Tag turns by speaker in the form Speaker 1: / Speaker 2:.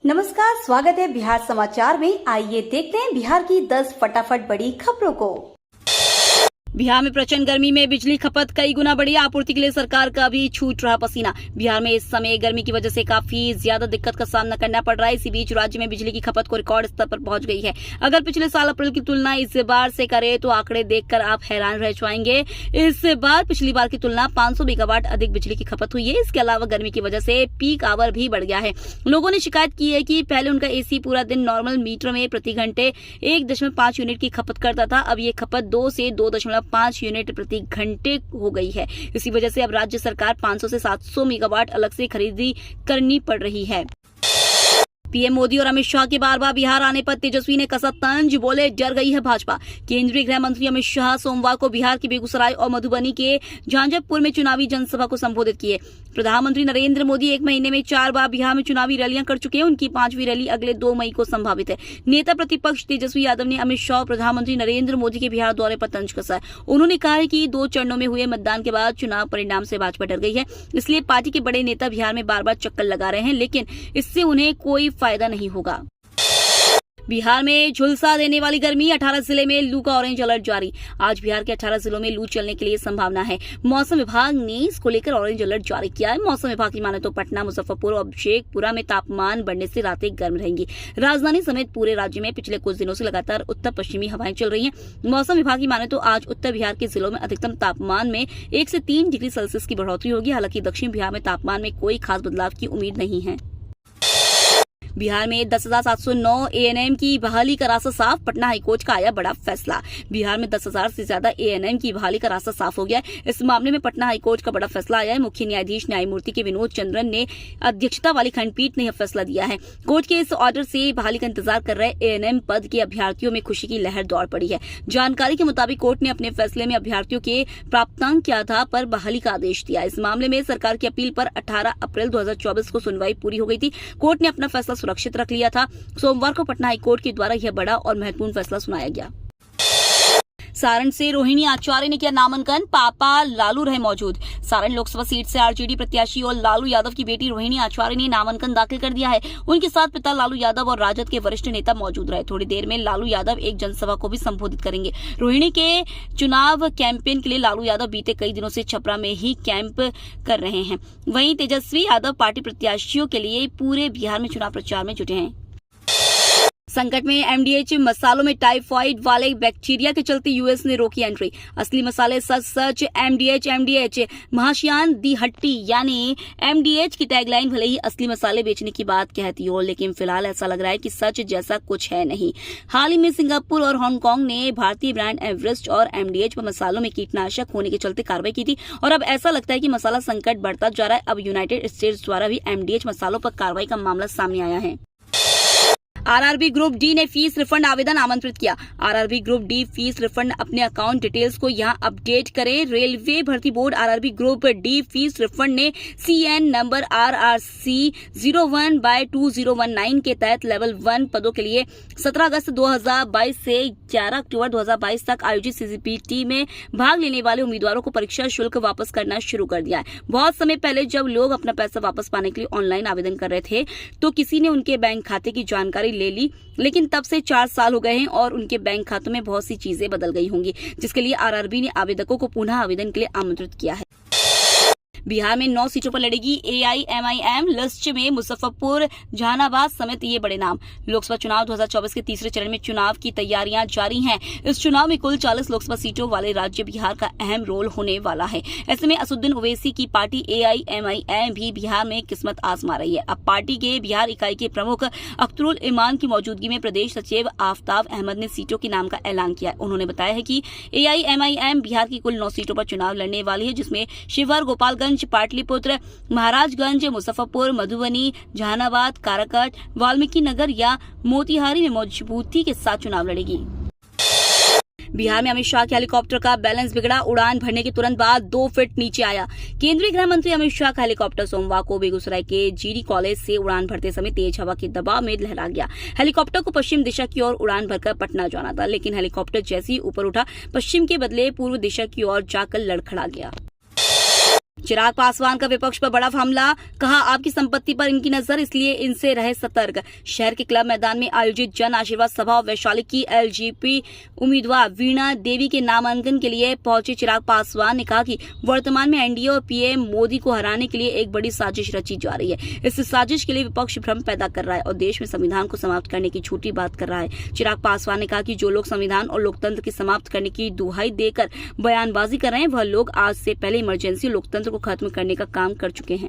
Speaker 1: नमस्कार, स्वागत है बिहार समाचार में। आइए देखते हैं बिहार की 10 फटाफट बड़ी खबरों को। बिहार में प्रचंड गर्मी में बिजली खपत कई गुना बढ़ी। आपूर्ति के लिए सरकार का भी छूट रहा पसीना। बिहार में इस समय गर्मी की वजह से काफी ज्यादा दिक्कत का सामना करना पड़ रहा है। इसी बीच राज्य में बिजली की खपत को रिकॉर्ड स्तर पर पहुंच गई है। अगर पिछले साल अप्रैल की तुलना इस बार से करें तो आंकड़े देखकर आप हैरान रह जाएंगे। इस बार पिछली बार की तुलना 500 मेगावाट अधिक बिजली की खपत हुई है। इसके अलावा गर्मी की वजह से पीक आवर भी बढ़ गया है। लोगों ने शिकायत की है कि पहले उनका एसी पूरा दिन नॉर्मल मीटर में प्रति घंटे 1.5 यूनिट की खपत करता था। अब ये खपत 2 से 2.5 यूनिट प्रति घंटे हो गई है। इसी वजह से अब राज्य सरकार 500 से 700 मेगावाट अलग से खरीदी करनी पड़ रही है। पीएम मोदी और अमित शाह के बार बार बिहार आने पर तेजस्वी ने कसा तंज, बोले डर गई है भाजपा। केंद्रीय गृह मंत्री अमित शाह सोमवार को बिहार के बेगूसराय और मधुबनी के झांझरपुर में चुनावी जनसभा को संबोधित किए। प्रधानमंत्री नरेंद्र मोदी 1 महीने में 4 बार बिहार में चुनावी रैलियां कर चुके हैं। उनकी 5वीं रैली अगले 2 मई को संभावित है। नेता प्रतिपक्ष तेजस्वी यादव ने अमित शाह और प्रधानमंत्री नरेंद्र मोदी के बिहार दौरे पर तंज कसा है। उन्होंने कहा है कि 2 चरणों में हुए मतदान के बाद चुनाव परिणाम से भाजपा डर गई है, इसलिए पार्टी के बड़े नेता बिहार में बार बार चक्कर लगा रहे हैं, लेकिन इससे उन्हें कोई फायदा नहीं होगा। बिहार में झुलसा देने वाली गर्मी, 18 जिले में लू का ऑरेंज अलर्ट जारी। आज बिहार के 18 जिलों में लू चलने के लिए संभावना है। मौसम विभाग ने इसको लेकर ऑरेंज अलर्ट जारी किया है। मौसम विभाग की माने तो पटना, मुजफ्फरपुर और शेखपुरा में तापमान बढ़ने से रातें गर्म रहेंगी। राजधानी समेत पूरे राज्य में पिछले कुछ दिनों से लगातार उत्तर पश्चिमी हवाएं चल रही हैं। मौसम विभाग की माने तो आज उत्तर बिहार के जिलों में अधिकतम तापमान में 1 से 3 डिग्री सेल्सियस की बढ़ोतरी होगी। हालांकि दक्षिण बिहार में तापमान में कोई खास बदलाव की उम्मीद नहीं है। बिहार में 10,709 एएनएम की बहाली का रास्ता साफ। पटना हाईकोर्ट का आया बड़ा फैसला। बिहार में 10,000 से ज्यादा एएनएम की बहाली का रास्ता साफ हो गया है। इस मामले में पटना हाईकोर्ट का बड़ा फैसला आया है। मुख्य न्यायाधीश न्यायमूर्ति के विनोद चंद्रन ने अध्यक्षता वाली खंडपीठ ने यह फैसला दिया है। कोर्ट के इस ऑर्डर से बहाली का इंतजार कर रहे एएनएम पद के अभ्यर्थियों में खुशी की लहर दौड़ पड़ी है। जानकारी के मुताबिक कोर्ट ने अपने फैसले में अभ्यर्थियों के प्राप्तांक के आधार पर बहाली का आदेश दिया। इस मामले में सरकार की अपील पर 18 अप्रैल 2024 को सुनवाई पूरी हो गई थी। कोर्ट ने अपना फैसला सुरक्षित रख लिया था। सोमवार को पटना हाईकोर्ट के द्वारा यह बड़ा और महत्वपूर्ण फैसला सुनाया गया। सारण से रोहिणी आचार्य ने किया नामांकन, पापा लालू रहे मौजूद। सारण लोकसभा सीट से आरजेडी प्रत्याशी और लालू यादव की बेटी रोहिणी आचार्य ने नामांकन दाखिल कर दिया है। उनके साथ पिता लालू यादव और राजद के वरिष्ठ नेता मौजूद रहे। थोड़ी देर में लालू यादव एक जनसभा को भी संबोधित करेंगे। रोहिणी के चुनाव कैंपेन के लिए लालू यादव बीते कई दिनों से छपरा में ही कैंप कर रहे हैं। वहीं तेजस्वी यादव पार्टी प्रत्याशियों के लिए पूरे बिहार में चुनाव प्रचार में जुटे हैं। संकट में एमडीएच, मसालों में टाइफाइड वाले बैक्टीरिया के चलते यूएस ने रोकी एंट्री। असली मसाले सच सच, एमडीएच महाशियान दी हट्टी यानी एमडीएच की टैगलाइन भले ही असली मसाले बेचने की बात कहती हो, लेकिन फिलहाल ऐसा लग रहा है कि सच जैसा कुछ है नहीं। हाल ही में सिंगापुर और हांगकांग ने भारतीय ब्रांड एवरेस्ट और एमडीएच पर मसालों में कीटनाशक होने के चलते कार्रवाई की थी और अब ऐसा लगता है कि मसाला संकट बढ़ता जा रहा है। अब यूनाइटेड स्टेट्स द्वारा भी एमडीएच मसालों पर कार्रवाई का मामला सामने आया है। आरआरबी ग्रुप डी ने फीस रिफंड आवेदन आमंत्रित किया। RRB group D fees refund अपने अकाउंट डिटेल्स को यहां अपडेट करें। रेलवे भर्ती board RRB group D fees refund ने सीएन नंबर RRC 01/2019 के तहत लेवल 1 पदों के लिए 17 अगस्त 2022 से 11 अक्टूबर 2022 तक आयोजित सीजीपीटी में भाग लेने वाले उम्मीदवारों को परीक्षा शुल्क वापस करना शुरू कर दिया है। बहुत समय पहले जब लोग अपना पैसा वापस पाने के लिए ऑनलाइन आवेदन कर रहे थे तो किसी ने उनके बैंक खाते की जानकारी ले ली, लेकिन तब से 4 साल हो गए हैं और उनके बैंक खातों में बहुत सी चीजें बदल गई होंगी, जिसके लिए आरआरबी ने आवेदकों को पुनः आवेदन के लिए आमंत्रित किया है। बिहार में 9 सीटों पर लड़ेगी एआईएमआईएम। लिस्ट में मुजफ्फरपुर, जहानाबाद समेत ये बड़े नाम। लोकसभा चुनाव 2024 के तीसरे चरण में चुनाव की तैयारियां जारी हैं। इस चुनाव में कुल 40 लोकसभा सीटों वाले राज्य बिहार का अहम रोल होने वाला है। ऐसे में असुद्दीन ओवैसी की पार्टी एआईएमआईएम भी बिहार में किस्मत आजमा रही है। अब पार्टी के बिहार इकाई के प्रमुख अख्तरुल इमान की मौजूदगी में प्रदेश सचिव आफ्ताब अहमद ने सीटों के नाम का ऐलान किया। उन्होंने बताया है कि एआईएमआईएम बिहार की कुल 9 सीटों पर चुनाव लड़ने वाली है, जिसमें शिवहर, गोपालगंज, पाटलिपुत्र, महाराजगंज, मुजफ्फरपुर, मधुबनी, जहानाबाद, काराकाट, वाल्मीकि नगर या मोतिहारी में मजबूती के साथ चुनाव लड़ेगी। बिहार में अमित शाह के हेलीकॉप्टर का बैलेंस बिगड़ा। उड़ान भरने के तुरंत बाद 2 फीट नीचे आया। केंद्रीय गृह मंत्री अमित शाह का हेलीकॉप्टर सोमवार को बेगूसराय के जीडी कॉलेज से उड़ान भरते समय तेज हवा के दबाव में लहरा गया। हेलीकॉप्टर को पश्चिम दिशा की ओर उड़ान भरकर पटना जाना था, लेकिन हेलीकॉप्टर जैसे ही ऊपर उठा पश्चिम के बदले पूर्व दिशा की ओर जाकर लड़खड़ा गया। चिराग पासवान का विपक्ष पर बड़ा हमला, कहा आपकी संपत्ति पर इनकी नजर, इसलिए इनसे रहे सतर्क। शहर के क्लब मैदान में आयोजित जन आशीर्वाद सभा और वैशाली की एलजेपी उम्मीदवार वीणा देवी के नामांकन के लिए पहुंचे चिराग पासवान ने कहा कि वर्तमान में एनडीए और पीएम मोदी को हराने के लिए एक बड़ी साजिश रची जा रही है। इस साजिश के लिए विपक्ष भ्रम पैदा कर रहा है और देश में संविधान को समाप्त करने की झूठी बात कर रहा है। चिराग पासवान ने कहा कि जो लोग संविधान और लोकतंत्र की समाप्त करने की दुहाई देकर बयानबाजी कर रहे हैं, वह लोग आज से पहले इमरजेंसी लोकतंत्र को खत्म करने का काम कर चुके हैं।